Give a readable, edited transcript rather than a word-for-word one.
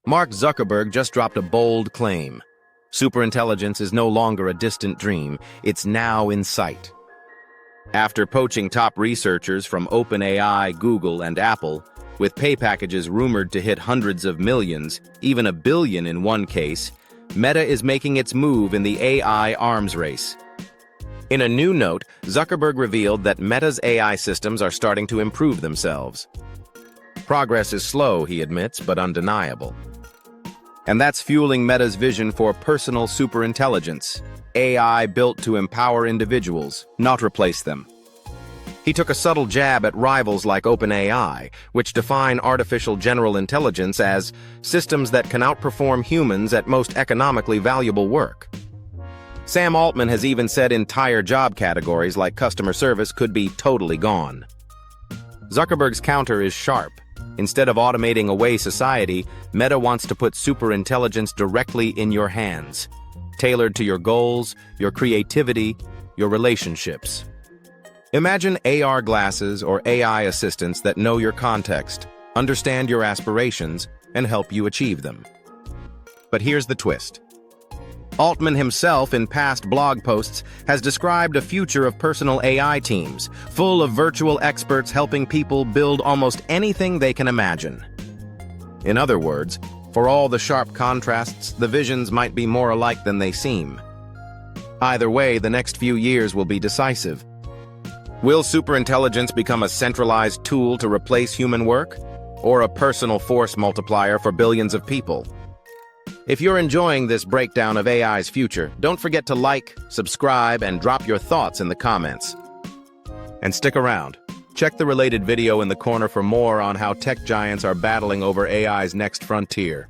Mark Zuckerberg just dropped a bold claim. Superintelligence is no longer a distant dream, it's now in sight. After poaching top researchers from OpenAI, Google, and Apple, with pay packages rumored to hit hundreds of millions, even $1 billion in one case, Meta is making its move in the AI arms race. In a new note, Zuckerberg revealed that Meta's AI systems are starting to improve themselves. Progress is slow, he admits, but undeniable. And that's fueling Meta's vision for personal superintelligence, AI built to empower individuals, not replace them. He took a subtle jab at rivals like OpenAI, which define artificial general intelligence as systems that can outperform humans at most economically valuable work. Sam Altman has even said entire job categories like customer service could be totally gone. Zuckerberg's counter is sharp. Instead of automating away society, Meta wants to put superintelligence directly in your hands, tailored to your goals, your creativity, your relationships. Imagine AR glasses or AI assistants that know your context, understand your aspirations, and help you achieve them. But here's the twist. Altman himself, in past blog posts, has described a future of personal AI teams, full of virtual experts helping people build almost anything they can imagine. In other words, for all the sharp contrasts, the visions might be more alike than they seem. Either way, the next few years will be decisive. Will superintelligence become a centralized tool to replace human work, or a personal force multiplier for billions of people? If you're enjoying this breakdown of AI's future, don't forget to like, subscribe, and drop your thoughts in the comments. And stick around. Check the related video in the corner for more on how tech giants are battling over AI's next frontier.